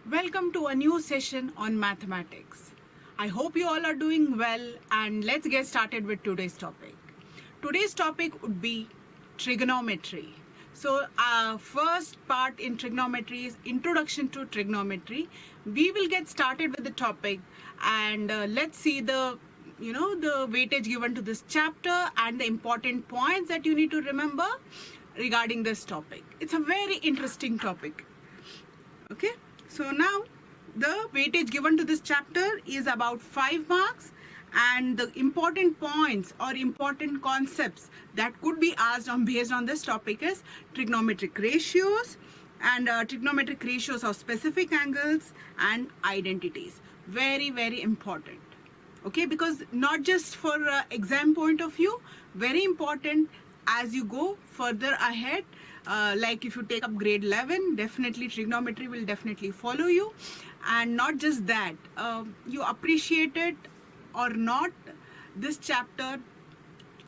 Welcome to a new session on mathematics. I hope you all are doing well, and let's get started with today's topic. Today's topic would be trigonometry. So our first part in trigonometry is introduction to trigonometry. We will get started with the topic, and let's see the weightage given to this chapter and the important points that you need to remember regarding this topic. It's a very interesting topic. Okay, so now the weightage given to this chapter is about 5 marks, and the important points or important concepts that could be asked on based on this topic is trigonometric ratios and trigonometric ratios of specific angles and identities. Very, very important. Okay, because not just for exam point of view, very important as you go further ahead. Like if you take up grade 11, definitely trigonometry will definitely follow you. And not just that, you appreciate it or not, this chapter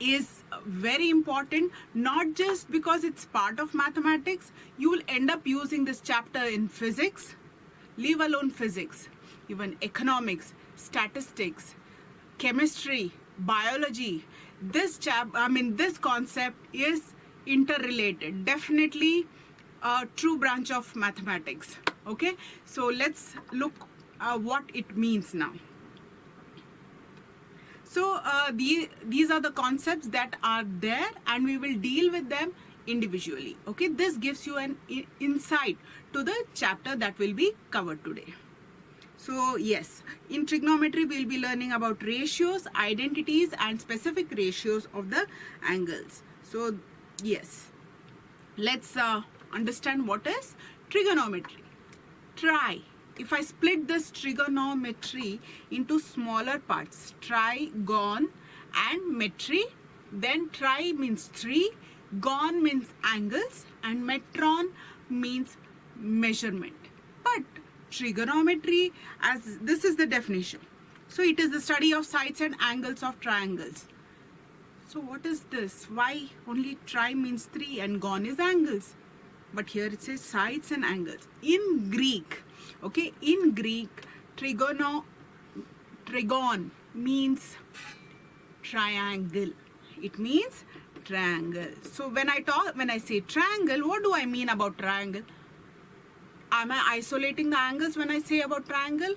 is very important, not just because it's part of mathematics. You will end up using this chapter in physics, leave alone physics, even economics, statistics, chemistry, biology. This concept is interrelated, definitely a true branch of mathematics. Okay, so let's look what it means now. So these are the concepts that are there, and we will deal with them individually. Okay, this gives you an insight to the chapter that will be covered today. So yes, in trigonometry we'll be learning about ratios, identities and specific ratios of the angles. So yes, let's understand what is trigonometry. If I split this trigonometry into smaller parts, trigon and metry, then tri means 3, gon means angles, and metron means measurement. But trigonometry, as this is the definition, so it is the study of sides and angles of triangles. So what is this? Why only tri means 3 and gon is angles? But here it says sides and angles. In Greek, okay, in Greek, trigon means triangle. It means triangle. So when I say triangle, what do I mean about triangle? Am I isolating the angles when I say about triangle,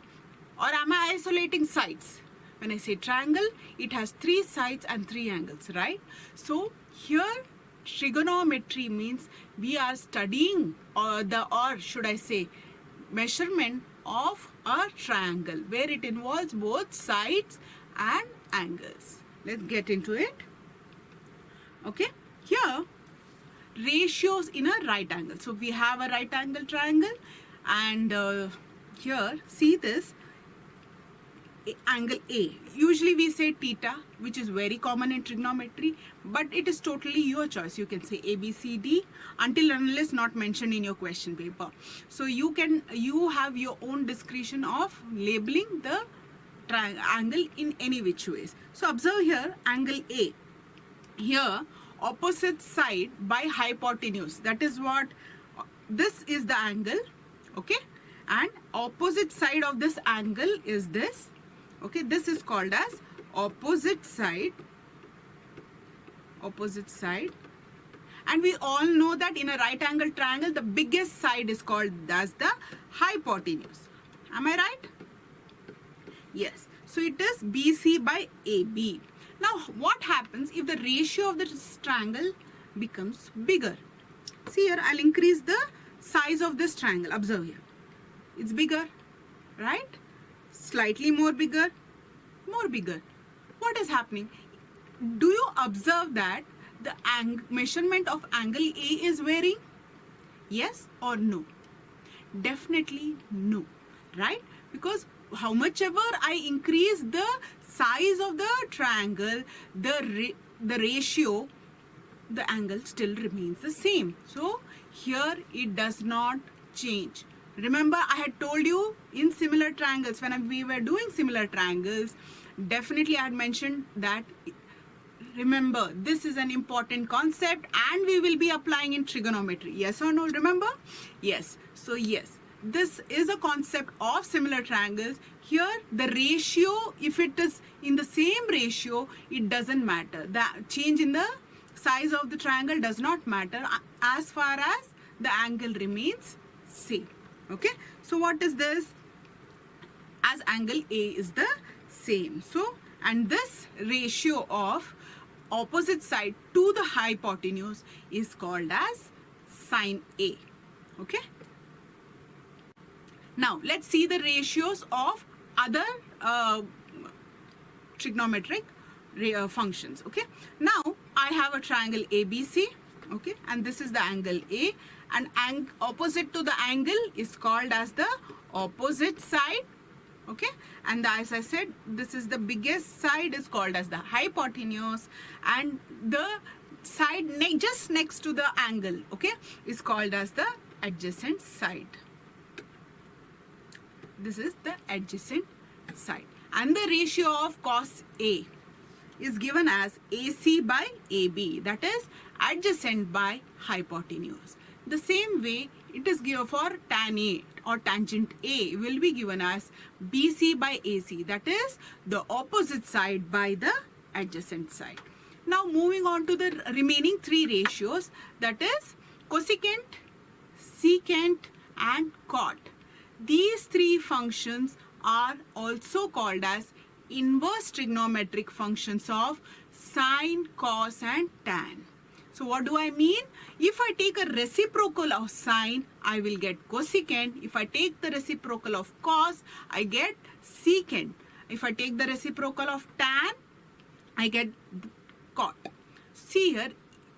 or am I isolating sides? When I say triangle, it has 3 sides and 3 angles, right? So here trigonometry means we are studying or should I say measurement of a triangle where it involves both sides and angles. Let's get into it. Okay, here ratios in a right angle. So we have a right angle triangle, and here see this angle A. Usually we say theta, which is very common in trigonometry, but it is totally your choice. You can say ABCD until and unless not mentioned in your question paper. So you have your own discretion of labeling the angle in any which ways. So observe here angle A. Here opposite side by hypotenuse, that is what this is the angle. Okay, and opposite side of this angle is this. Okay, this is called as opposite side, and we all know that in a right angle triangle the biggest side is called as the hypotenuse. Am I right? Yes, so it is BC by AB. Now what happens if the ratio of this triangle becomes bigger? See here, I'll increase the size of this triangle. Observe here, it's bigger, right? Slightly more bigger, more bigger. What is happening? Do you observe that the measurement of angle A is varying? Yes or no? Definitely no, right? Because how much ever I increase the size of the triangle, the ratio, the angle still remains the same. So here it does not change. Remember, I had told you in similar triangles, when we were doing similar triangles, definitely I had mentioned that, remember, this is an important concept and we will be applying in trigonometry. Yes or no, remember? Yes. So yes, this is a concept of similar triangles. Here the ratio, if it is in the same ratio, it doesn't matter. The change in the size of the triangle does not matter as far as the angle remains same. Okay, so what is this? As angle A is the same. So, and this ratio of opposite side to the hypotenuse is called as sine A. Okay. Now, let's see the ratios of other trigonometric functions. Okay. Now, I have a triangle ABC. Okay. And this is the angle A. And opposite to the angle is called as the opposite side. Okay, and as I said, this is the biggest side is called as the hypotenuse, and the side just next to the angle, okay, is called as the adjacent side. This is the adjacent side, and the ratio of cos A is given as AC by AB, that is adjacent by hypotenuse. The same way it is given for tan A or tangent A will be given as BC by AC, that is the opposite side by the adjacent side. Now moving on to the remaining three ratios, that is cosecant, secant and cot. These three functions are also called as inverse trigonometric functions of sine, cos and tan. So what do I mean? If I take a reciprocal of sine, I will get cosecant. If I take the reciprocal of cos, I get secant. If I take the reciprocal of tan, I get cot. See here,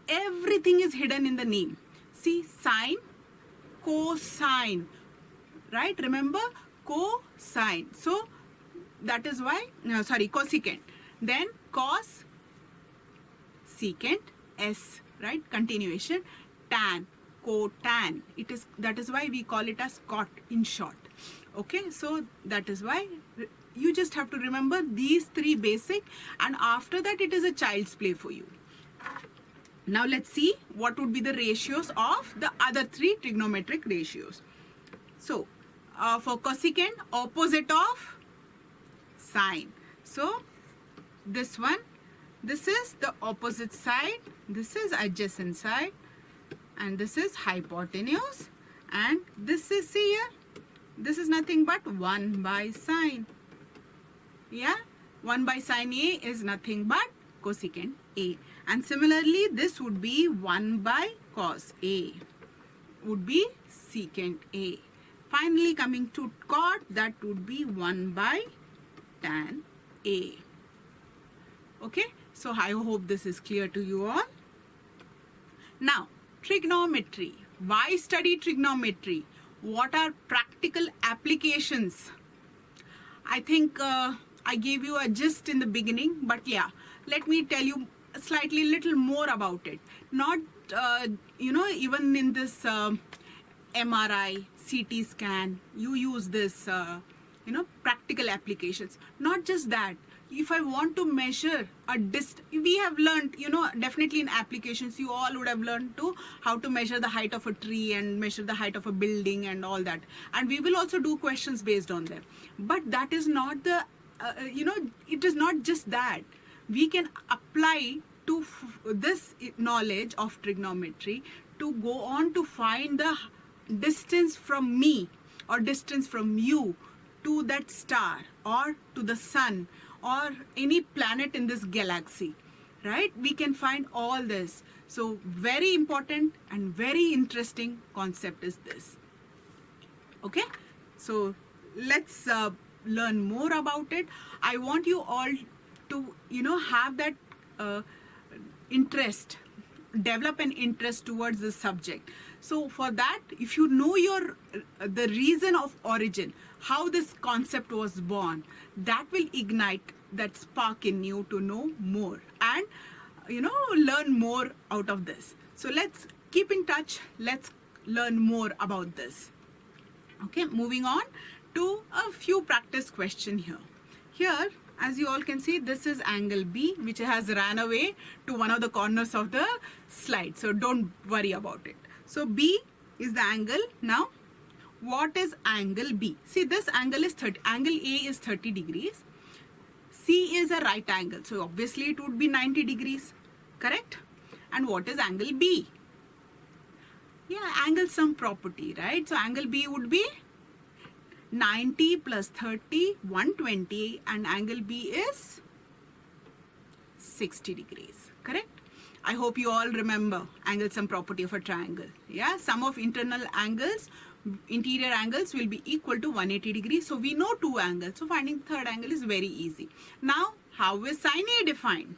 everything is hidden in the name. See, sine, cosine, right? Remember, cosine. So that is why, cosecant. Then cos, secant, S, right? Continuation, tan, cotan. That is why we call it as cot in short. Okay, so that is why you just have to remember these three basic, and after that it is a child's play for you. Now let's see what would be the ratios of the other three trigonometric ratios. So for cosecant, opposite of sine. So this one, this is the opposite side, this is adjacent side, and this is hypotenuse, and this is here, this is nothing but 1 by sine. Yeah, 1 by sine A is nothing but cosecant A. And similarly, this would be 1 by cos A, would be secant A. Finally, coming to cot, that would be 1 by tan A. Okay, so I hope this is clear to you all. Now, trigonometry. Why study trigonometry? What are practical applications? I think I gave you a gist in the beginning, but yeah, let me tell you slightly little more about it. Not, even in this MRI, CT scan, you use this, practical applications. Not just that. If I want to measure a distance, we have learned, definitely in applications, you all would have learned how to measure the height of a tree and measure the height of a building and all that. And we will also do questions based on them. But that is not the, it is not just that. We can apply to this knowledge of trigonometry to go on to find the distance from me or distance from you to that star or to the sun or any planet in this galaxy, right? We can find all this. So very important and very interesting concept is this. Okay, so let's learn more about it. I want you all to have that interest, develop an interest towards the subject. So for that, if you know the reason of origin, how this concept was born, that will ignite that spark in you to know more and learn more out of this. So let's keep in touch. Let's learn more about this. Okay, moving on to a few practice questions here. Here, as you all can see, this is angle B, which has ran away to one of the corners of the slide. So don't worry about it. So B is the angle. Now, what is angle B? See, this angle is 30. Angle A is 30 degrees. C is a right angle. So obviously it would be 90 degrees. Correct? And what is angle B? Yeah, angle sum property, right? So angle B would be 90 plus 30, 120, and angle B is 60 degrees. Correct? I hope you all remember angle sum property of a triangle. Yeah, sum of interior angles will be equal to 180 degrees. So we know two angles. So finding the third angle is very easy. Now, how is sine A defined?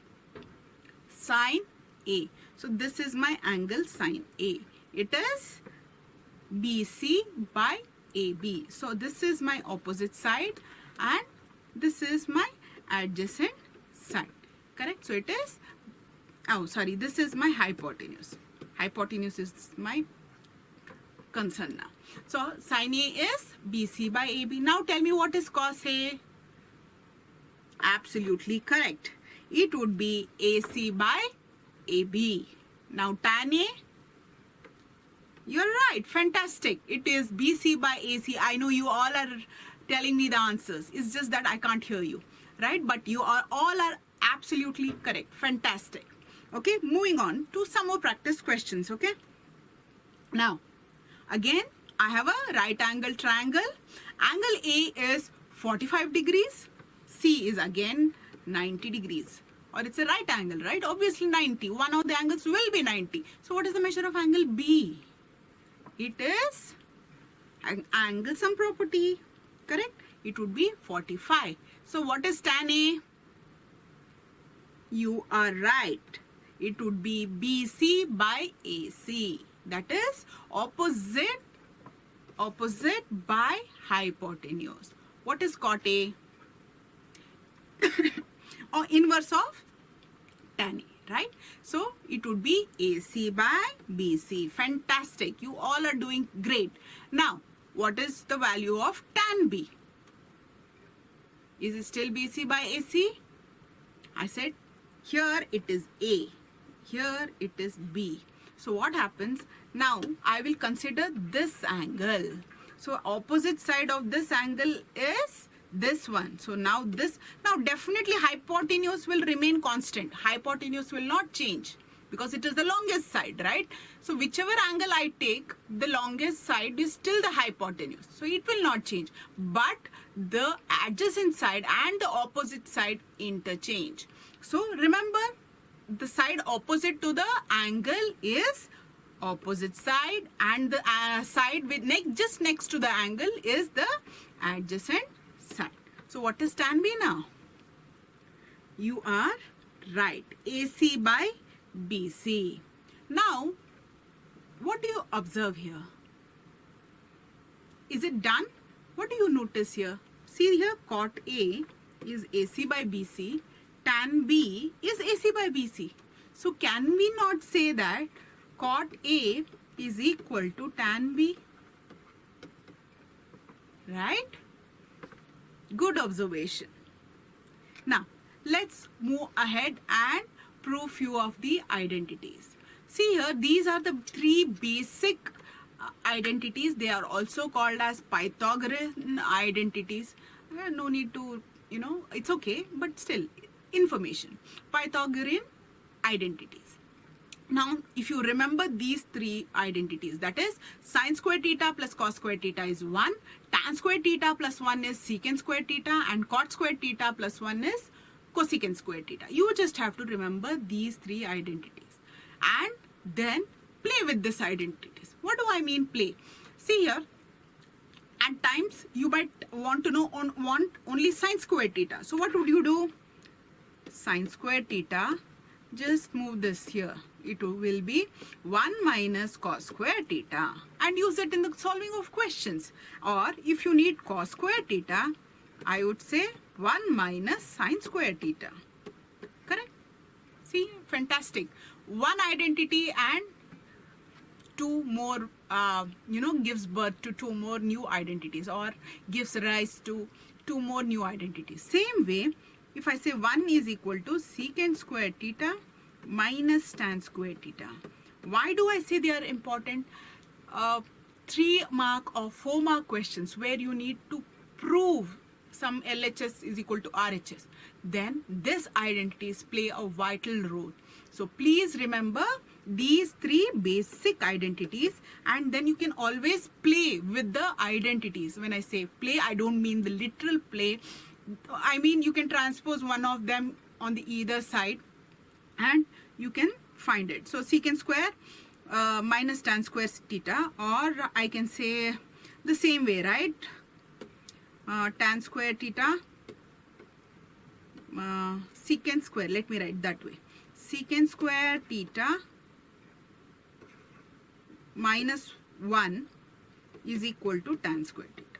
Sine A. So this is my angle sine A. It is BC by AB. So this is my opposite side and this is my adjacent side. Correct? So it is, this is my hypotenuse. Hypotenuse is my concern now. So sine A is BC by AB. Now tell me, what is cos A? Absolutely correct. It would be AC by AB. Now tan A, you're right, fantastic. It is BC by AC. I know you all are telling me the answers. It's just that I can't hear you, right? But you are all are absolutely correct. Fantastic. Okay, moving on to some more practice questions. Okay. Now, again, I have a right angle triangle. Angle A is 45 degrees. C is again 90 degrees. Or it's a right angle, right? Obviously 90. One of the angles will be 90. So what is the measure of angle B? It is an angle sum property. Correct? It would be 45. So what is tan A? You are right. It would be BC by AC. That is opposite by hypotenuse. What is cot A? Or inverse of tan A, right? So it would be AC by BC. Fantastic. You all are doing great. Now, what is the value of tan B? Is it still BC by AC? I said here it is A. Here it is B. So what happens? Now I will consider this angle. So opposite side of this angle is this one. So now definitely hypotenuse will remain constant. Hypotenuse will not change because it is the longest side, right? So whichever angle I take, the longest side is still the hypotenuse. So it will not change. But the adjacent side and the opposite side interchange. So remember, the side opposite to the angle is opposite side, and the side with just next to the angle is the adjacent side. So what is tan B now? You are right. AC by BC. Now, what do you observe here? Is it done? What do you notice here? See here, cot A is AC by BC. Tan B is AC by BC. So can we not say that cot A is equal to tan B? Right? Good observation. Now, let's move ahead and prove few of the identities. See here, these are the three basic identities. They are also called as Pythagorean identities. No need to, it's okay, but still, information. Pythagorean identities. Now, if you remember these three identities, that is sine square theta plus cos square theta is 1, tan square theta plus 1 is secant square theta, and cot square theta plus 1 is cosecant square theta. You just have to remember these three identities and then play with these identities. What do I mean play? See here, at times you might want to know only sine square theta. So what would you do? Sine square theta, just move this here. It will be 1 minus cos square theta and use it in the solving of questions. Or if you need cos square theta, I would say 1 minus sine square theta. Correct? See, fantastic. One identity and two more, gives birth to two more new identities or gives rise to two more new identities. Same way, if I say 1 is equal to secant square theta minus tan square theta. Why do I say they are important? 3 mark or 4 mark questions where you need to prove some LHS is equal to RHS, then these identities play a vital role. So please remember these 3 basic identities, and then you can always play with the identities. When I say play, I don't mean the literal play. I mean you can transpose one of them on the either side and you can find it. So secant square minus tan square theta, or I can say the same way, right? Tan square theta secant square, let me write that way, secant square theta minus 1 is equal to tan square theta.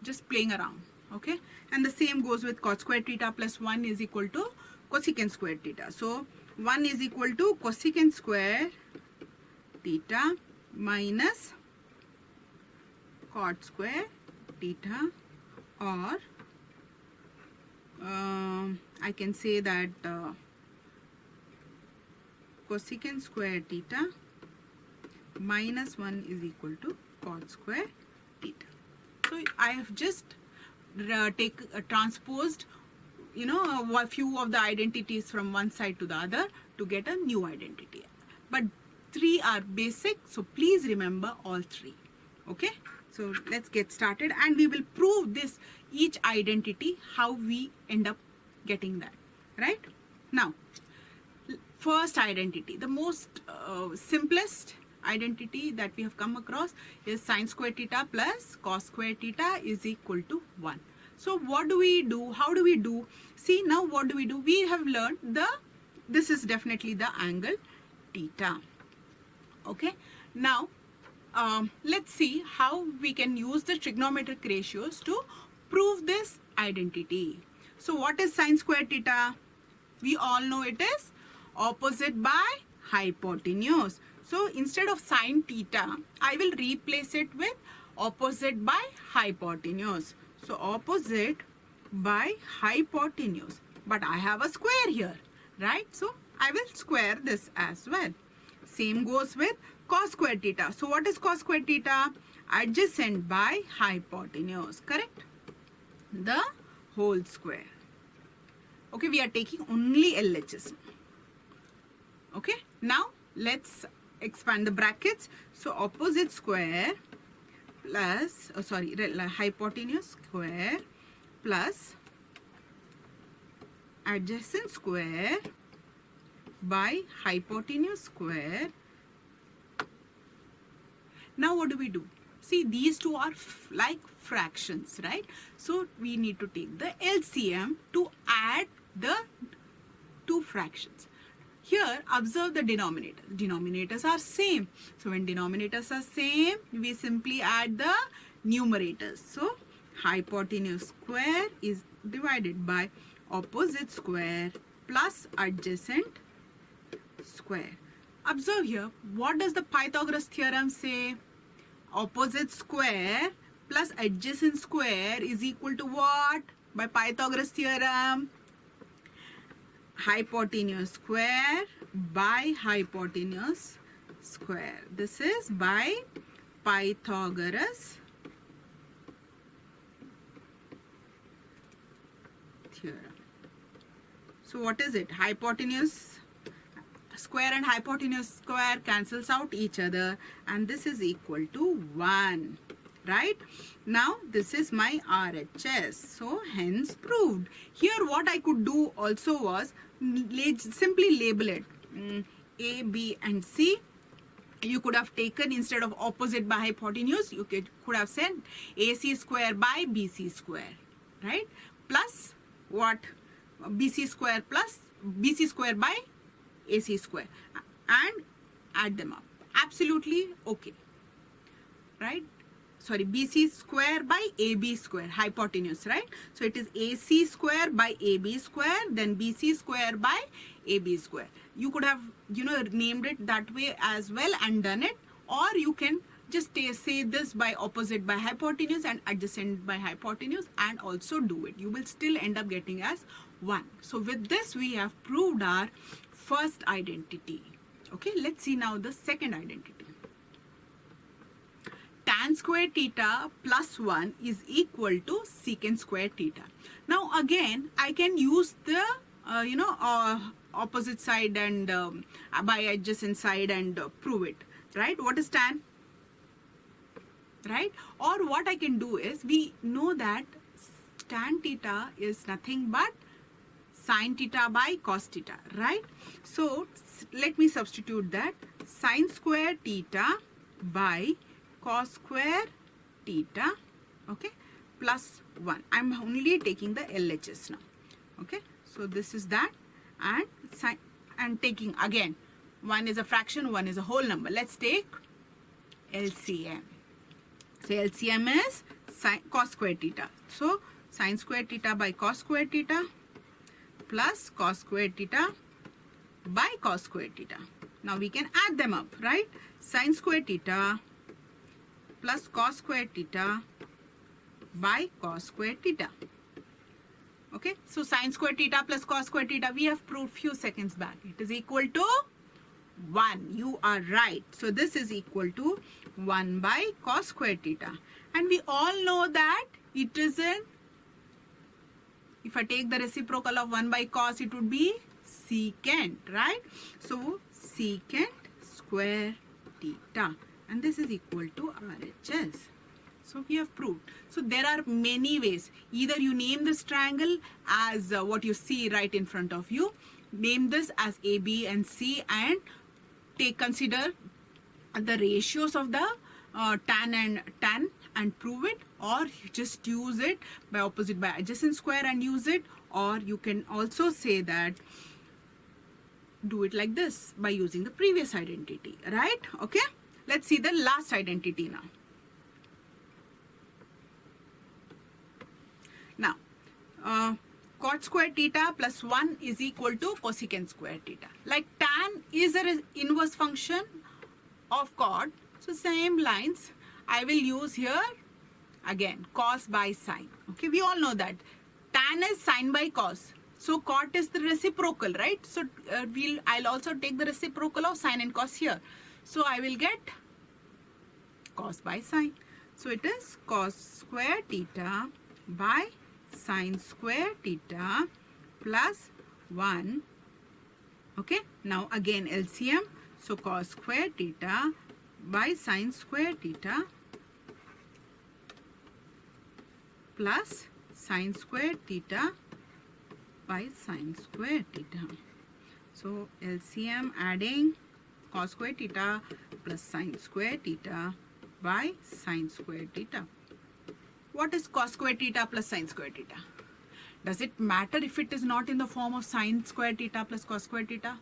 Just playing around, okay? And the same goes with cos square theta plus 1 is equal to cosecant square theta. So 1 is equal to cosecant square theta minus cot square theta, or I can say that cosecant square theta minus 1 is equal to cot square theta. So I have just transposed, you know, a few of the identities from one side to the other to get a new identity. But 3 are basic, so please remember all 3. Okay? So let's get started, and we will prove this each identity, how we end up getting that, right? Now, first identity, the most simplest identity that we have come across is sin square theta plus cos square theta is equal to 1. So what do we do? How do we do? See, now what do? We have learned this is definitely the angle theta. Okay, now let's see how we can use the trigonometric ratios to prove this identity. So what is sin square theta? We all know it is opposite by hypotenuse. So instead of sin theta, I will replace it with opposite by hypotenuse. So opposite by hypotenuse. But I have a square here, right? So I will square this as well. Same goes with cos square theta. So what is cos square theta? Adjacent by hypotenuse, correct? The whole square. Okay, we are taking only LHS. Okay, now let's expand the brackets. So opposite square plus, hypotenuse square plus adjacent square by hypotenuse square. Now what do? See, these two are like fractions, right? So we need to take the LCM to add the two fractions. Here, observe the denominator. Denominators are same. So when denominators are same, we simply add the numerators. So hypotenuse square is divided by opposite square plus adjacent square. Observe here, what does the Pythagoras theorem say? Opposite square plus adjacent square is equal to what? By Pythagoras theorem, hypotenuse square by hypotenuse square. This is by Pythagoras theorem. So what is it? Hypotenuse square and hypotenuse square cancels out each other, and this is equal to 1, right? Now this is my RHS, so hence proved. Here what I could do also was simply label it A, B and C. You could have taken, instead of opposite by hypotenuse, you could have said AC square by BC square, right? Plus what? BC square plus BC square by AC square, and add them up. Absolutely okay, right? Sorry, BC square by AB square, hypotenuse, right? So it is AC square by AB square, then BC square by AB square. You could have, named it that way as well and done it, or you can just say this by opposite by hypotenuse and adjacent by hypotenuse and also do it. You will still end up getting as 1. So with this, we have proved our first identity. Okay, let's see now the second identity. tan square theta plus 1 is equal to secant square theta. Now again, I can use the opposite side and by adjacent side and prove it, right? What is tan? Right? Or what I can do is, we know that tan theta is nothing but sin theta by cos theta, right? So let me substitute that. Sin square theta by cos square theta, okay, plus 1. I'm only taking the LHS now, okay? So this is that, and sin, and taking again, one is a fraction, one is a whole number. Let's take LCM. So LCM is cos square theta. So sin square theta by cos square theta plus cos square theta by cos square theta. Now we can add them up, right? Sin square theta plus cos square theta by cos square theta. Okay, so sin square theta plus cos square theta, we have proved few seconds back. It is equal to 1. You are right. So this is equal to 1 by cos square theta. And we all know that it is in, if I take the reciprocal of 1 by cos, it would be secant, right? So secant square theta. And this is equal to RHS. So we have proved. So there are many ways. Either you name this triangle as what you see right in front of you. Name this as A, B and C, and consider the ratios of the tan and prove it, or you just use it by opposite by adjacent square and use it, or you can also say that do it like this by using the previous identity, right? Okay, let's see the last identity now. Now cot square theta plus 1 is equal to cosecant square theta. Like tan is an inverse function of cot, so same lines I will use here again, cos by sine. Okay, we all know that tan is sine by cos, so cot is the reciprocal, right? So I'll also take the reciprocal of sine and cos here, so I will get cos by sine. So it is cos square theta by sine square theta plus 1. Okay, now again LCM. So cos square theta by sine square theta plus sine square theta by sine square theta. So LCM adding cos square theta plus sine square theta by sine square theta. What is cos square theta plus sine square theta? Does it matter if it is not in the form of sine square theta plus cos square theta?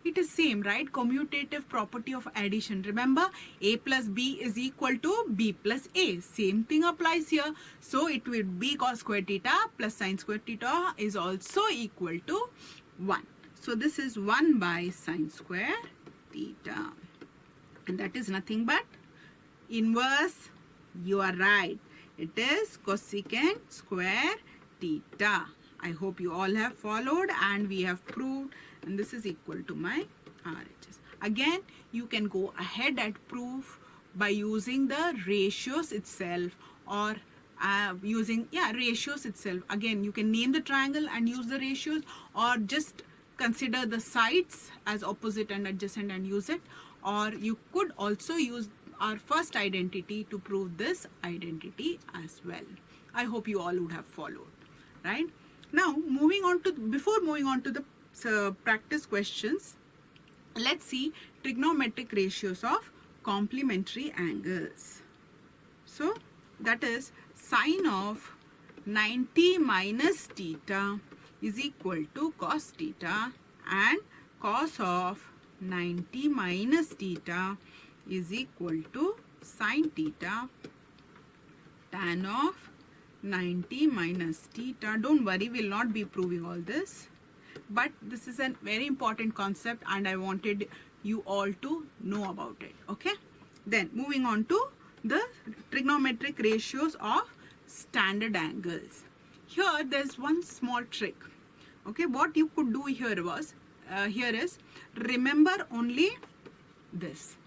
It is same, right? Commutative property of addition. Remember, A plus B is equal to B plus A. Same thing applies here. So it will be cos square theta plus sine square theta is also equal to 1. So this is 1 by sine square theta. And that is nothing but inverse. You are right. It is cosecant square theta. I hope you all have followed and we have proved, and this is equal to my RHS. Again, you can go ahead and prove by using the ratios itself, or using ratios itself. Again, you can name the triangle and use the ratios, or just consider the sides as opposite and adjacent and use it, or you could also use our first identity to prove this identity as well. I hope you all would have followed, right? Now before moving on to the practice questions, let's see trigonometric ratios of complementary angles. So that is sine of 90 minus theta is equal to cos theta, and cos of 90 minus theta is equal to sine theta. Tan of 90 minus theta, don't worry, we'll not be proving all this, but this is a very important concept and I wanted you all to know about it. Okay, then moving on to the trigonometric ratios of standard angles. Here there's one small trick. Okay, what you could do here is remember only this.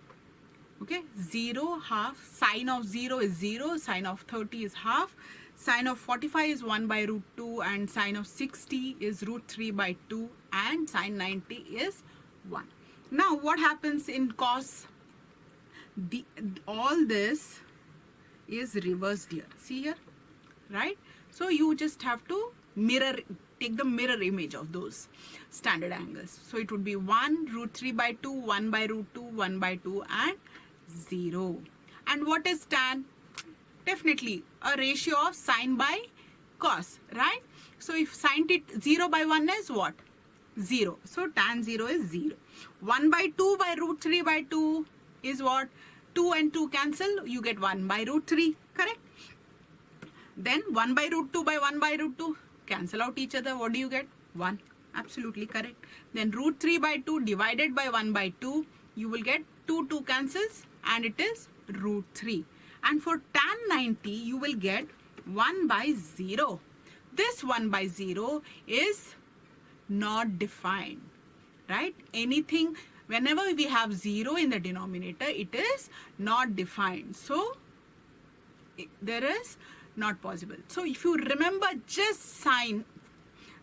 Okay, 0, half, sine of 0 is 0, sine of 30 is half, sine of 45 is 1 by root 2, and sine of 60 is root 3 by 2, and sine 90 is 1. Now what happens in cos? All this is reversed here. See here, right? So you just have to take the mirror image of those standard angles. So it would be 1 root 3 by 2, 1 by root 2, 1 by 2, and 0. And what is tan? Definitely a ratio of sine by cos, right? So if sine 0 by 1 is what? 0. So tan 0 is 0. 1 by 2 by root 3 by 2 is what? 2 and 2 cancel, you get 1 by root 3, correct? Then 1 by root 2 by 1 by root 2, cancel out each other. What do you get? 1. Absolutely correct. Then root 3 by 2 divided by 1 by 2, you will get 2 cancels, and it is root 3. And for tan 90, you will get 1 by 0. This 1 by 0 is not defined, right? Anything, whenever we have 0 in the denominator, it is not defined. So there is not possible. So if you remember just sine,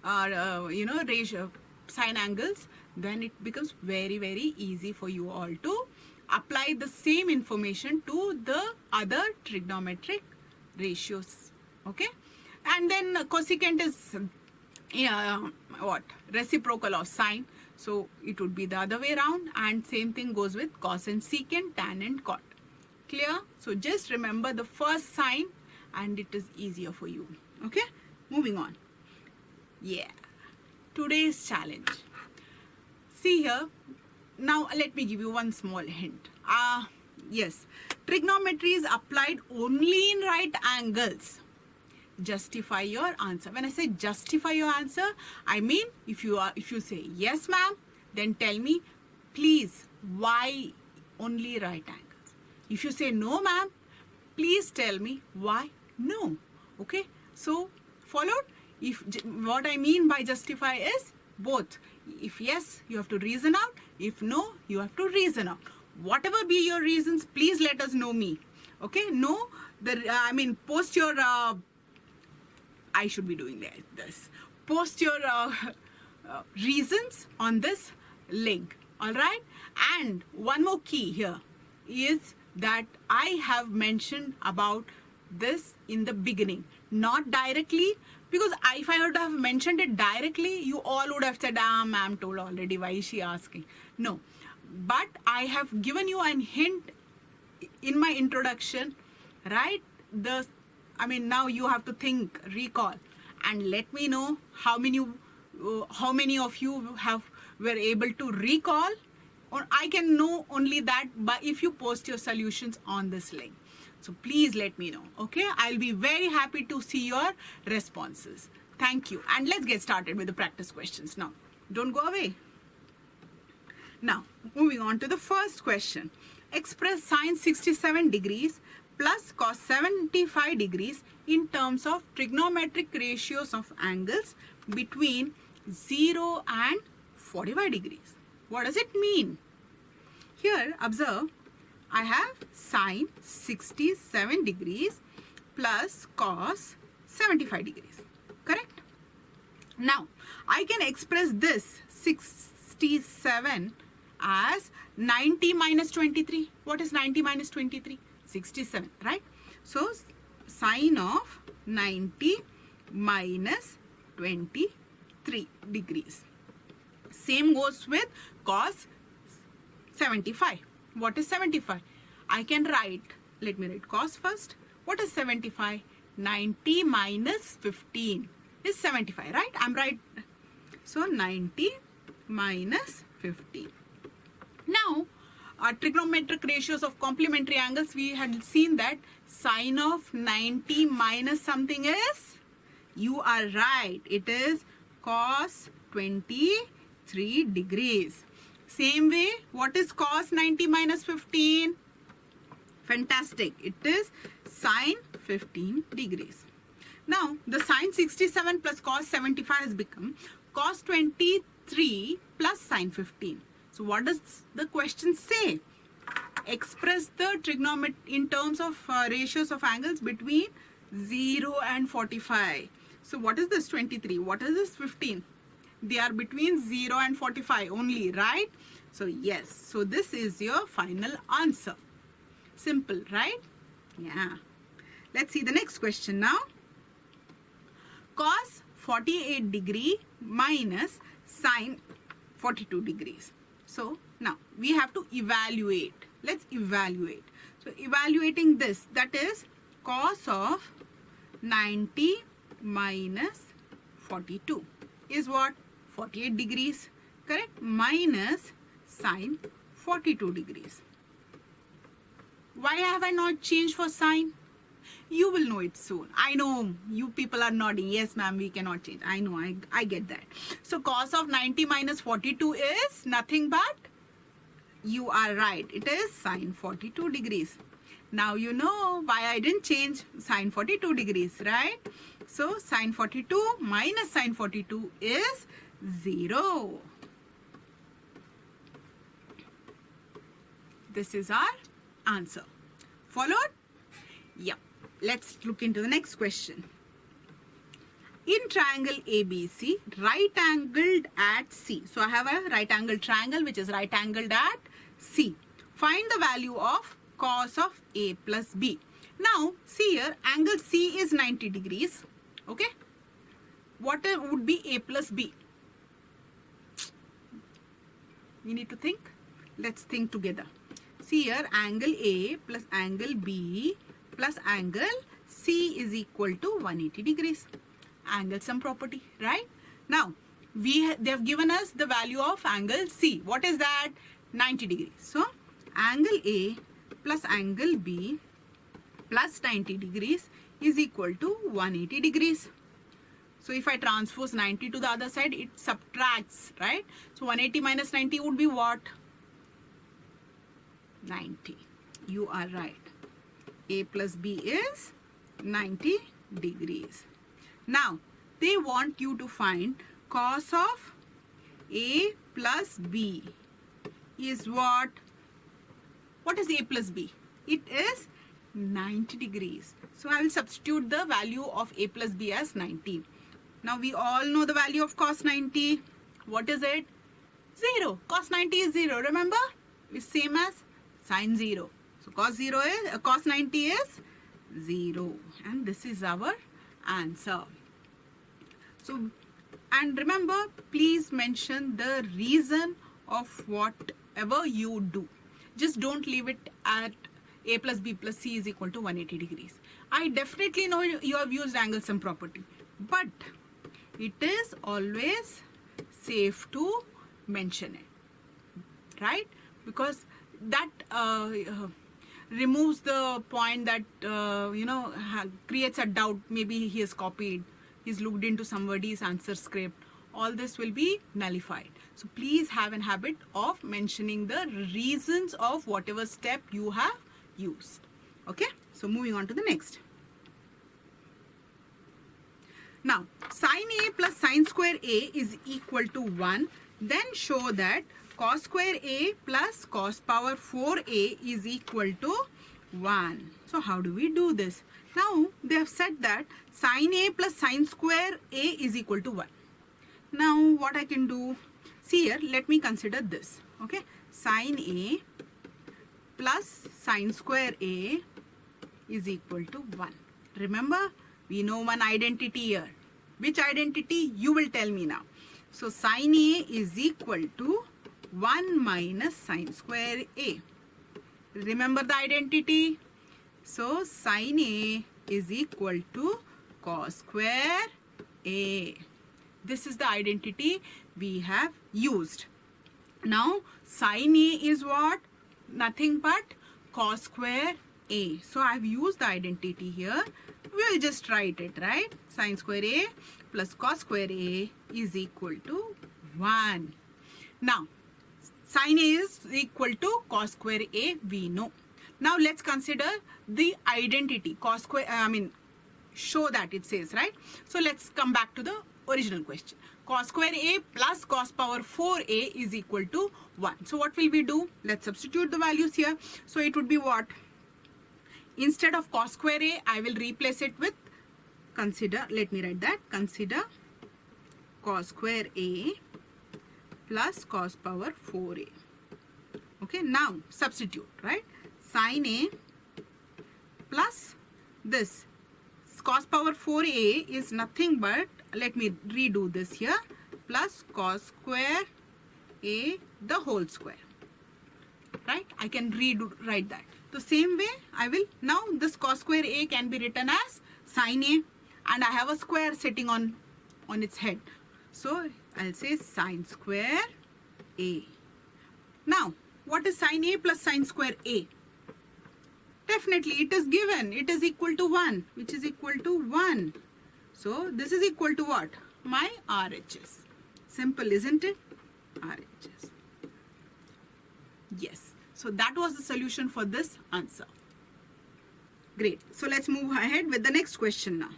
ratio, sine angles, then it becomes very, very easy for you all to apply the same information to the other trigonometric ratios. Okay, and then cosecant is what? Reciprocal of sine. So it would be the other way around, and same thing goes with cos and secant, tan and cot. Clear? So just remember the first sign and it is easier for you. Okay, moving on. Yeah, today's challenge. See here, now let me give you one small hint. Yes, trigonometry is applied only in right angles. Justify your answer. When I say justify your answer, I mean if you say yes ma'am, then tell me please why only right angles. If you say no ma'am, please tell me why no. Okay, so followed. If what I mean by justify is both. If yes, you have to reason out. If no, you have to reason out. Whatever be your reasons, please let us know me. Okay, no, post your I should be doing this. Post your reasons on this link. All right. And one more key here is that I have mentioned about this in the beginning, not directly, because if I would have mentioned it directly, you all would have said, ma'am told already, why is she asking? No, but I have given you an hint in my introduction, right? Now you have to think, recall, and let me know how many of you were able to recall. Or I can know only that but if you post your solutions on this link. So please let me know. Okay, I'll be very happy to see your responses. Thank you. And let's get started with the practice questions now. Don't go away. Now, moving on to the first question. Express sine 67 degrees plus cos 75 degrees in terms of trigonometric ratios of angles between 0 and 45 degrees. What does it mean? Here, observe, I have sine 67 degrees plus cos 75 degrees. Correct? Now, I can express this 67 as 90 minus 23. What is 90 minus 23? 67, right? So, sine of 90 minus 23 degrees. Same goes with cos 75. What is 75? I can write, let me write cos first. What is 75? 90 minus 15 is 75, right? I'm right. So 90 minus 15. Now, trigonometric ratios of complementary angles, we had seen that sine of 90 minus something is, you are right, it is cos 23 degrees. Same way, what is cos 90 minus 15? Fantastic. It is sine 15 degrees. Now, the sine 67 plus cos 75 has become cos 23 plus sine 15. So, what does the question say? express the trigonometry in terms of ratios of angles between 0 and 45. So what is this 23? What is this 15? They are between 0 and 45 only, right? So yes, so this is your final answer. Simple, right? Yeah. Let's see the next question now. Cos 48 degree minus sine 42 degrees. So now we have to evaluate. Let's evaluate. So evaluating this, that is cos of 90 minus 42 is what? 48 degrees, correct? Minus sine 42 degrees. Why have I not changed for sine? You will know it soon. I know you people are nodding. Yes, ma'am, we cannot change. I know, I get that. So cos of 90 minus 42 is nothing but, you are right, it is sine 42 degrees. Now you know why I didn't change sine 42 degrees, right? So sine 42 minus sine 42 is 0. This is our answer. Followed? Yep. Let's look into the next question. In triangle ABC, right angled at C. So I have a right angled triangle which is right angled at C. Find the value of cos of A plus B. Now see here, angle C is 90 degrees. Okay. What would be A plus B? We need to think. Let's think together. See here, angle A plus angle B plus angle C is equal to 180 degrees. Angle sum property, right? Now, they have given us the value of angle C. What is that? 90 degrees. So, angle A plus angle B plus 90 degrees is equal to 180 degrees. So, if I transpose 90 to the other side, it subtracts, right? So, 180 minus 90 would be what? 90. You are right. A plus B is 90 degrees. Now, they want you to find cos of A plus B is what? What is A plus B? It is 90 degrees. So, I will substitute the value of A plus B as 90. Now, we all know the value of cos 90. What is it? 0. Cos 90 is 0. Remember? It's same as sine 0. So, cos 90 is 0. And this is our answer. So, and remember, please mention the reason of whatever you do. Just don't leave it at A plus B plus C is equal to 180 degrees. I definitely know you have used angle sum property, but it is always safe to mention it, right? Because that removes the point that creates a doubt. Maybe he has copied, he's looked into somebody's answer script. All this will be nullified. So please have a habit of mentioning the reasons of whatever step you have used. Okay, so moving on to the next. Now, sine A plus sine square A is equal to 1. Then show that cos square A plus cos power 4A is equal to 1. So how do we do this? Now, they have said that sine A plus sine square A is equal to 1. Now, what I can do? See here, let me consider this. Okay, sine A plus sine square A is equal to 1. Remember, we know one identity here. Which identity? You will tell me now. So, sine A is equal to 1 minus sine square A. Remember the identity? So, sine A is equal to cos square A. This is the identity we have used. Now, sine A is what? Nothing but cos square A. So, I have used the identity here. We will just write it, right? Sine square A plus cos square A is equal to 1. Now, sine A is equal to cos square A, we know. Now, let's consider the identity. Cos square, show that it says, right? So, let's come back to the original question. Cos square A plus cos power 4A is equal to 1. So what will we do? Let's substitute the values here. So it would be what? Instead of cos square A, I will replace it with, consider, let me write that, consider cos square A plus cos power 4A. Okay, now substitute, right? Sin A plus this cos power 4A is nothing but, let me redo this here, plus cos square A the whole square, right? I can write that. The same way I will, now this cos square A can be written as sin A, and I have a square sitting on its head. So I'll say sin square A. Now, what is sin A plus sin square A? Definitely it is given. It is equal to 1, which is equal to 1. So this is equal to what? My RHS. Simple, isn't it? RHS. Yes. So that was the solution for this answer. Great. So let's move ahead with the next question now.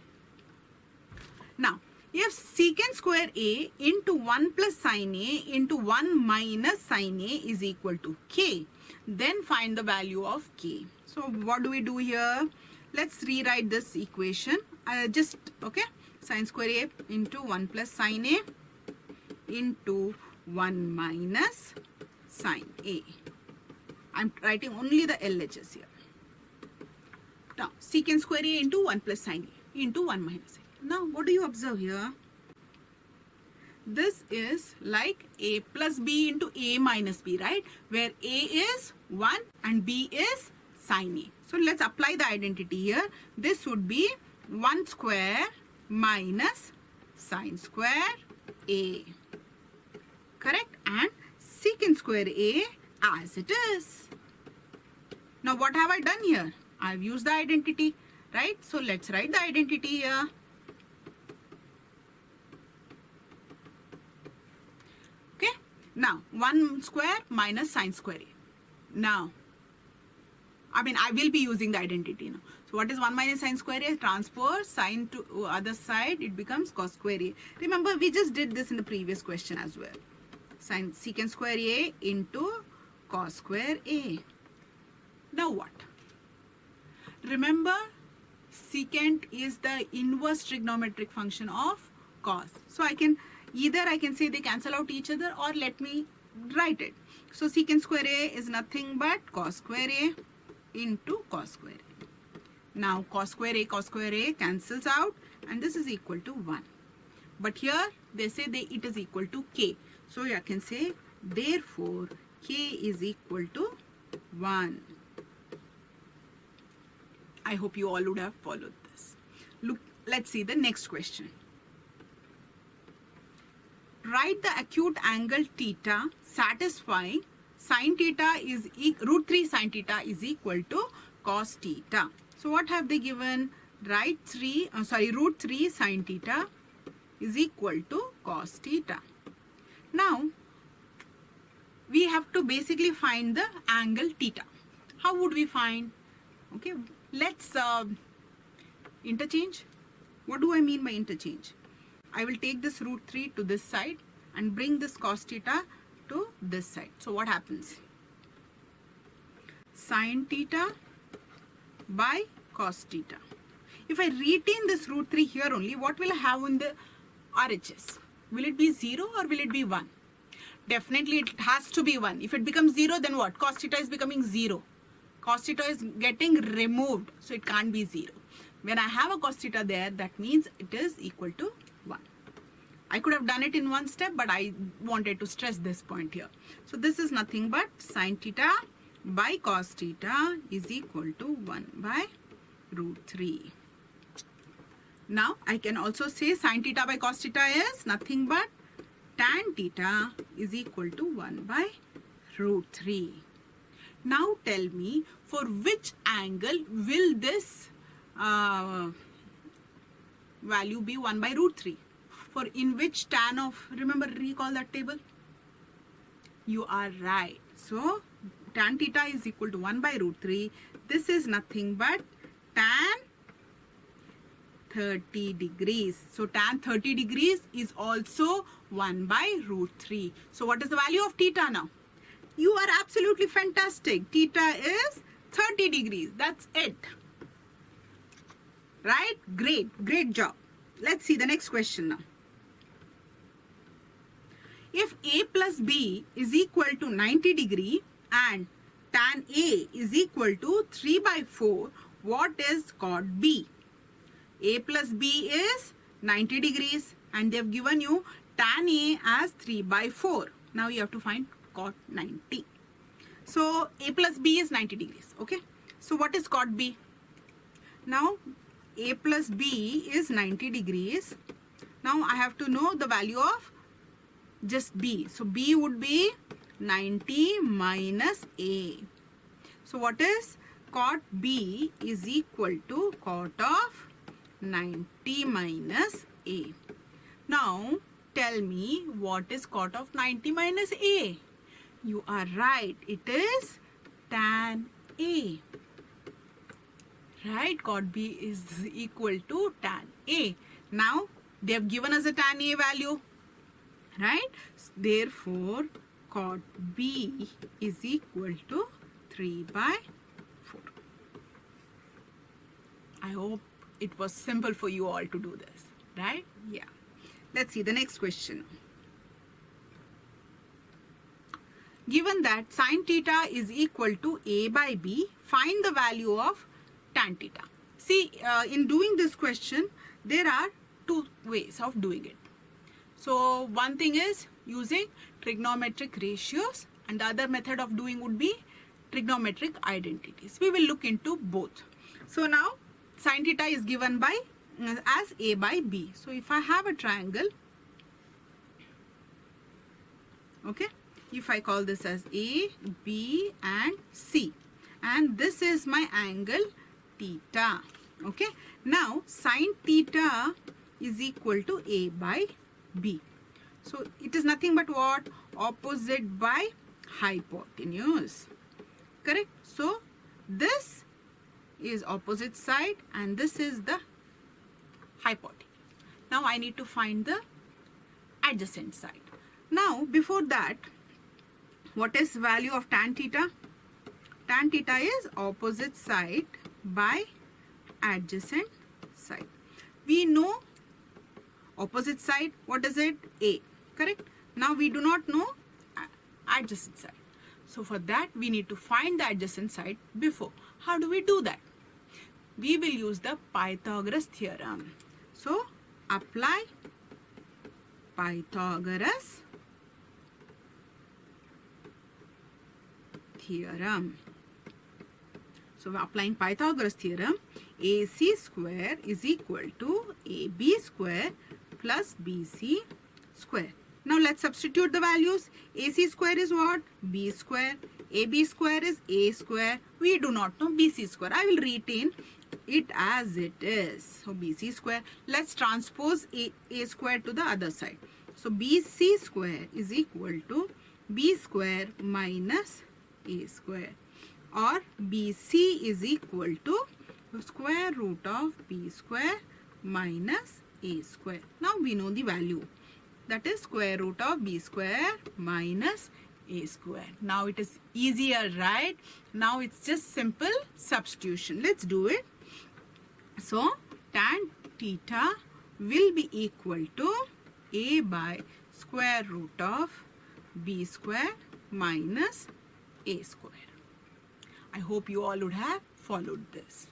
Now, if secant square A into 1 plus sin A into 1 minus sin A is equal to K, then find the value of K. So what do we do here? Let's rewrite this equation. Okay, sin square A into 1 plus sin A into 1 minus sin A. I'm writing only the LHS here. Now, secant square A into 1 plus sin A into 1 minus sin A. Now, what do you observe here? This is like A plus B into A minus B, right? Where A is 1 and B is sin A. So let's apply the identity here. This would be 1 square minus sin square A. Correct? And secant square A as it is. Now what have I done here? I've used the identity, right? So let's write the identity here. Okay? Now 1 square minus sin square A. Now, I will be using the identity now. So what is 1 minus sin square A? Transpose sin to other side, it becomes cos square A. Remember, we just did this in the previous question as well. Sin secant square A into cos square A. Now what? Remember, secant is the inverse trigonometric function of cos. So I can say they cancel out each other, or let me write it. So secant square A is nothing but cos square A into cos square A. Now cos square A cancels out, and this is equal to 1. But here they say it is equal to K. So I can say therefore K is equal to 1. I hope you all would have followed this. Look, let's see the next question. Write the acute angle theta satisfying sin theta is root 3 sin theta is equal to cos theta. So what have they given? Root 3 sin theta is equal to cos theta. Now we have to basically find the angle theta. How would we find? Okay, let's interchange. What do I mean by interchange? I will take this root 3 to this side and bring this cos theta to this side. So what happens? Sin theta by cos theta. If I retain this root 3 here only, what will I have in the RHS? Will it be 0 or will it be 1? Definitely it has to be 1. If it becomes 0, then what? Cos theta is becoming 0. Cos theta is getting removed, so it can't be 0. When I have a cos theta there, that means it is equal to 1. I could have done it in one step, but I wanted to stress this point here. So this is nothing but sin theta by cos theta is equal to 1 by root 3. Now I can also say sin theta by cos theta is nothing but tan theta is equal to 1 by root 3. Now tell me, for which angle will this value be 1 by root 3? For in which tan of, recall that table? You are right. So tan theta is equal to 1 by root 3. This is nothing but tan 30 degrees. So tan 30 degrees is also 1 by root 3. So what is the value of theta now? You are absolutely fantastic. Theta is 30 degrees. That's it. Right? Great job. Let's see the next question now. If A plus B is equal to 90 degree and tan A is equal to 3 by 4, what is cot B? A plus B is 90 degrees and they've given you tan A as 3 by 4. Now you have to find cot 90. So A plus B is 90 degrees. Okay. So what is cot B? Now A plus B is 90 degrees. Now I have to know the value of just B. So B would be 90 minus A. So what is cot B is equal to cot of 90 minus A. Now tell me what is cot of 90 minus A? You are right. It is tan A. Right? Cot B is equal to tan A. Now they have given us a tan A value. Right? Therefore, cot B is equal to 3 by 4. I hope it was simple for you all to do this. Right? Yeah. Let's see the next question. Given that sin theta is equal to A by B, find the value of tan theta. See, in doing this question, there are two ways of doing it. So one thing is using trigonometric ratios and the other method of doing would be trigonometric identities. We will look into both. So now sin theta is given by as A by B. So if I have a triangle, okay, if I call this as A, B and C, and this is my angle theta. Okay, now sin theta is equal to A by B. So it is nothing but what? Opposite by hypotenuse. Correct? So this is opposite side and this is the hypotenuse. Now I need to find the adjacent side. Now before that, what is value of tan theta? Tan theta is opposite side by adjacent side. We know opposite side, what is it? A. Correct? Now we do not know adjacent side. So for that we need to find the adjacent side before. How do we do that? We will use the Pythagoras theorem. So apply Pythagoras theorem. So we're applying Pythagoras theorem. AC square is equal to AB square plus BC square. Now let's substitute the values. AC square is what? B square. AB square is A square. We do not know BC square. I will retain it as it is. So BC square. Let's transpose A square to the other side. So BC square is equal to B square minus A square. Or BC is equal to square root of B square minus A square. Now we know the value. That is square root of B square minus A square. Now it is easier, right? Now it's just simple substitution. Let's do it. So tan theta will be equal to A by square root of B square minus A square. I hope you all would have followed this.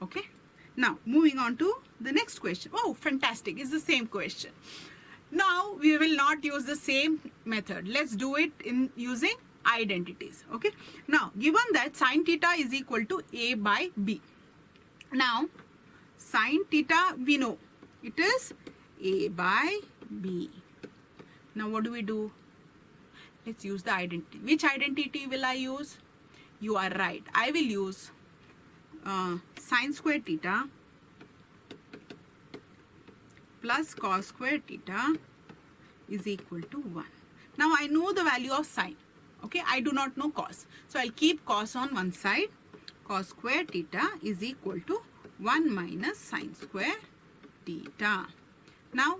Okay. Now moving on to the next question. Oh, fantastic. It's the same question. Now we will not use the same method. Let's do it in using identities. Okay. Now given that sin theta is equal to A by B. Now sin theta we know it is A by B. Now what do? Let's use the identity. Which identity will I use? You are right. I will use sin square theta plus cos square theta is equal to 1. Now I know the value of sin. Okay, I do not know cos. So I'll keep cos on one side. Cos square theta is equal to 1 minus sin square theta. Now,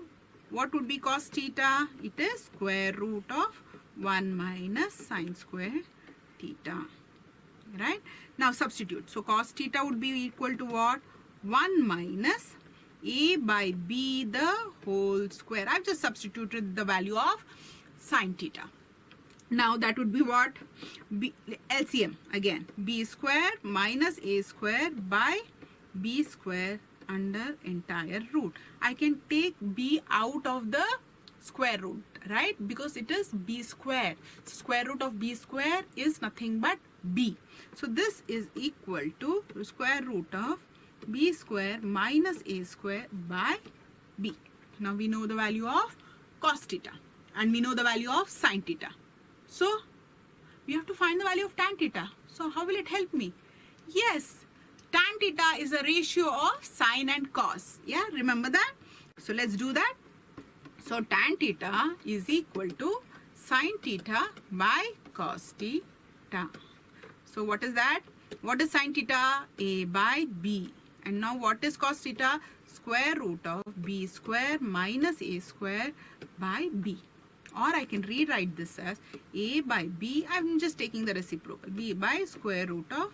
what would be cos theta? It is square root of 1 minus sine square theta. Right? Now, substitute. So, cos theta would be equal to what? 1 minus a by b the whole square. I've just substituted the value of sine theta. Now that would be what? B, LCM again. B square minus a square by b square under entire root. I can take b out of the square root, right? Because it is b square. So square root of b square is nothing but b. So this is equal to square root of b square minus a square by b. Now we know the value of cos theta and we know the value of sine theta. So we have to find the value of tan theta. So how will it help me? Yes, tan theta is a ratio of sine and cos. Yeah, remember that? So let's do that. So tan theta is equal to sine theta by cos theta. So what is that? What is sine theta? A by b. And now what is cos theta? Square root of b square minus a square by b. Or I can rewrite this as a by b. I'm just taking the reciprocal. B by square root of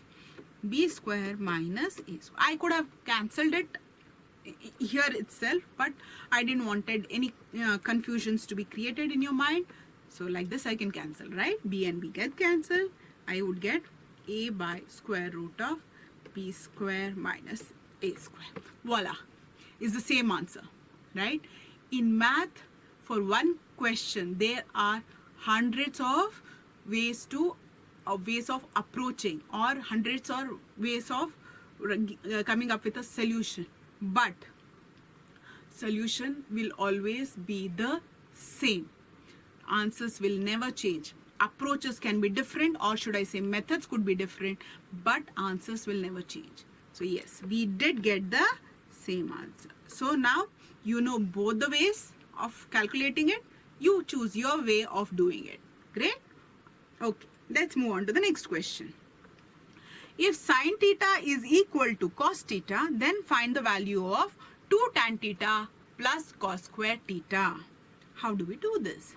b square minus a square. I could have cancelled it here itself, but I didn't wanted any confusions to be created in your mind. So like this I can cancel, right? B and b get cancelled. I would get a by square root of b square minus a square. Voila, is the same answer, right? In math, for one question, there are hundreds of ways of approaching, or hundreds of ways of coming up with a solution. But solution will always be the same. Answers will never change. Approaches can be different, or should I say methods could be different, but answers will never change. So yes, we did get the same answer. So now you know both the ways of calculating it. You choose your way of doing it. Great. Okay, let's move on to the next question. If sine theta is equal to cos theta, then find the value of 2 tan theta plus cos square theta. How do we do this?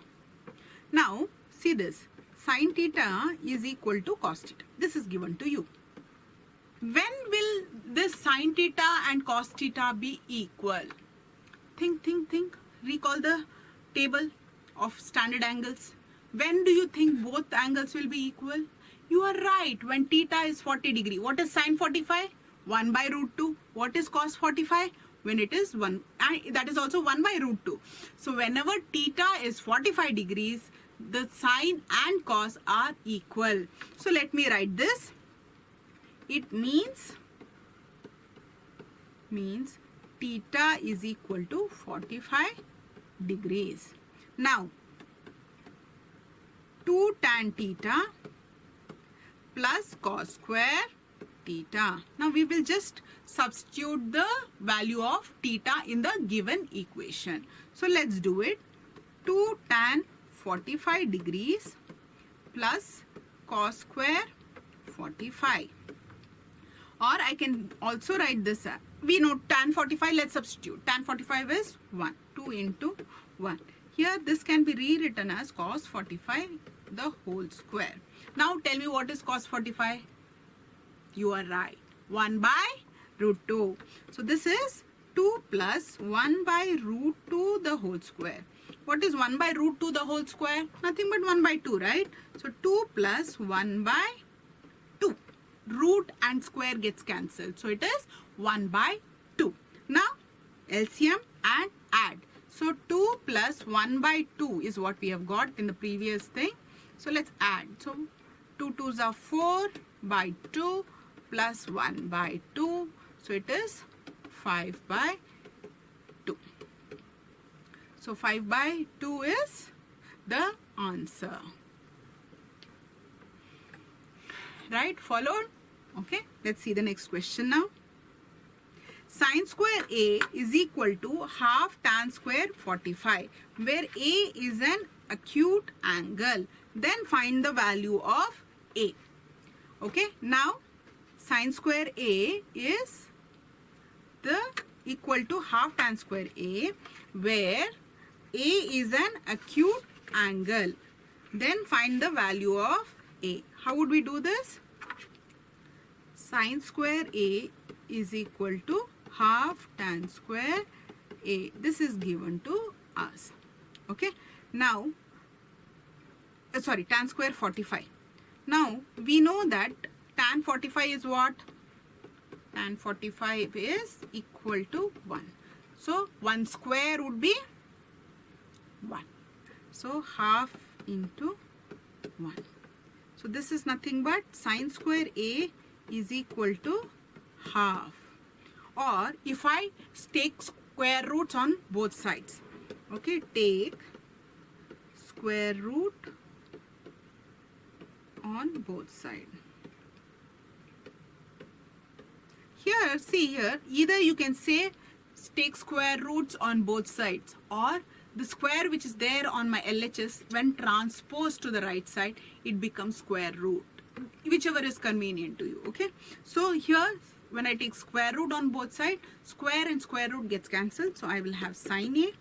Now, see this. Sine theta is equal to cos theta. This is given to you. When will this sine theta and cos theta be equal? Think. Recall the table of standard angles. When do you think both angles will be equal? You are right. When theta is 40 degree. What is sine 45? 1 by root 2. What is cos 45? When it is 1. And that is also 1 by root 2. So whenever theta is 45 degrees, the sine and cos are equal. So let me write this. It means theta is equal to 45 degrees. Now, 2 tan theta plus cos square theta. Now we will just substitute the value of theta in the given equation. So let's do it. 2 tan 45 degrees plus cos square 45. Or I can also write this. We know tan 45, let's substitute. Tan 45 is 1. 2 into 1. Here this can be rewritten as cos 45 the whole square. Now tell me what is cos 45? You are right. 1 by root 2. So this is 2 plus 1 by root 2 the whole square. What is 1 by root 2 the whole square? Nothing but 1 by 2, right? So 2 plus 1 by 2. Root and square gets cancelled. So it is 1 by 2. Now LCM and add. So 2 plus 1 by 2 is what we have got in the previous thing. So let's add. So 2 2s are 4 by 2 plus 1 by 2. So it is 5 by 2. So 5 by 2 is the answer. Right? Followed? Okay. Let's see the next question now. Sine square A is equal to half tan square 45, where A is an acute angle. Then find the value of A. Okay. Now, sine square A is the equal to half tan square A, where A is an acute angle. Then find the value of A. How would we do this? Sine square A is equal to half tan square A. This is given to us. Okay. Now, tan square 45. Now, we know that tan 45 is what? Tan 45 is equal to 1. So, 1 square would be 1. So, half into 1. So, this is nothing but sine square A is equal to half. Or, if I take square roots on both sides. Okay, take square root on both sides. Here, see here, either you can say take square roots on both sides, or the square which is there on my LHS, when transposed to the right side, it becomes square root, whichever is convenient to you. Okay, so here when I take square root on both sides, square and square root gets cancelled, so I will have sine A,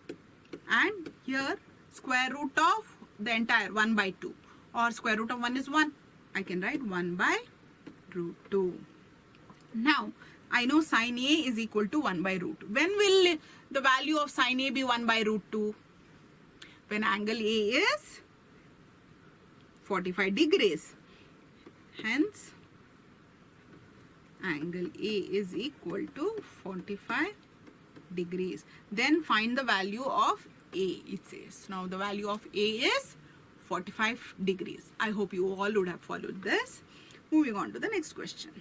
and here square root of the entire 1 by 2, or square root of 1 is 1, I can write 1 by root 2. Now, I know sine A is equal to 1 by root. When will the value of sine A be 1 by root 2? When angle A is 45 degrees. Hence, angle A is equal to 45 degrees. Then find the value of A, it says. Now, the value of A is 45 degrees. I hope you all would have followed this. Moving on to the next question.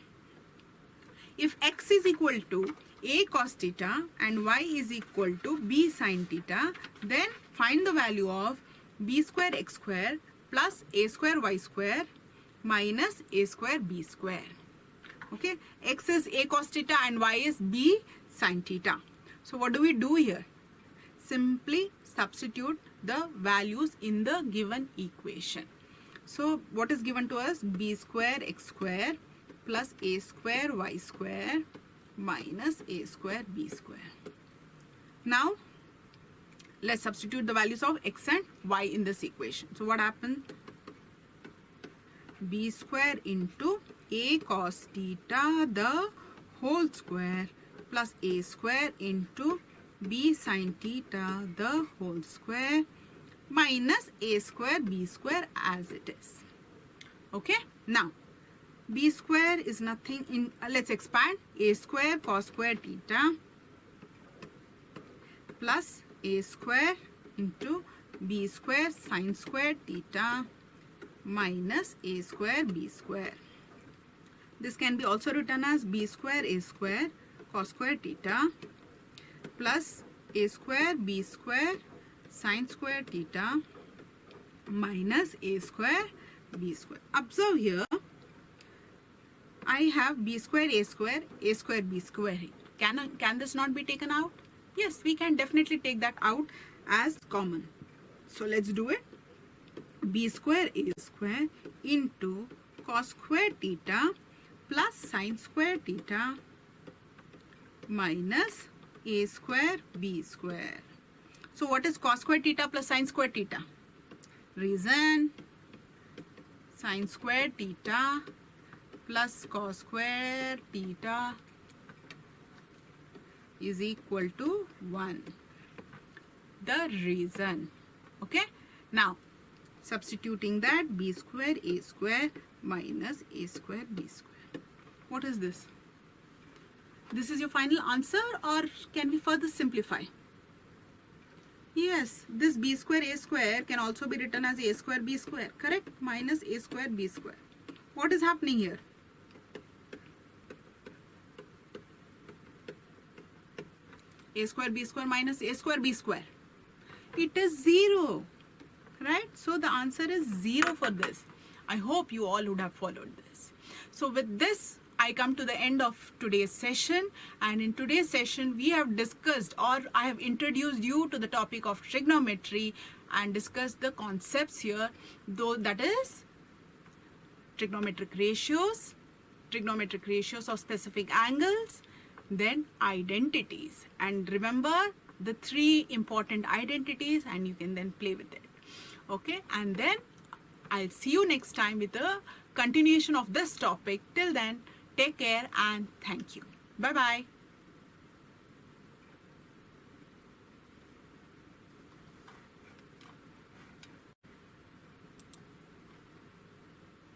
If x is equal to a cos theta and y is equal to b sin theta, then find the value of b square x square plus a square y square minus a square b square. Okay, x is a cos theta and y is b sin theta. So what do we do here? Simply substitute the values in the given equation. So what is given to us? B square x square plus a square y square minus a square b square. Now, let's substitute the values of x and y in this equation. So what happened? B square into a cos theta the whole square plus a square into b sin theta the whole square minus a square b square as it is. Okay, now b square is nothing in, let's expand, a square cos square theta plus a square into b square sin square theta minus a square b square. This can be also written as b square a square cos square theta plus a square b square sin square theta minus a square b square. Observe here, I have b square a square b square. Can this not be taken out? Yes, we can definitely take that out as common. So let's do it. B square a square into cos square theta plus sin square theta minus a square b square. So what is cos square theta plus sin square theta? Reason, sin square theta plus cos square theta is equal to 1. The reason. Okay. Now, substituting that, b square a square minus a square b square. What is this? This is your final answer, or can we further simplify? Yes, this b square a square can also be written as a square b square, correct? Minus a square b square. What is happening here? A square b square minus a square b square. It is 0, right? So the answer is 0 for this. I hope you all would have followed this. So with this, I come to the end of today's session, and in today's session we have discussed, or I have introduced you to the topic of trigonometry and discussed the concepts here, though that is trigonometric ratios of specific angles, then identities. And remember the 3 important identities, and you can then play with it. Okay, and then I'll see you next time with a continuation of this topic. Till then, take care and thank you. Bye bye.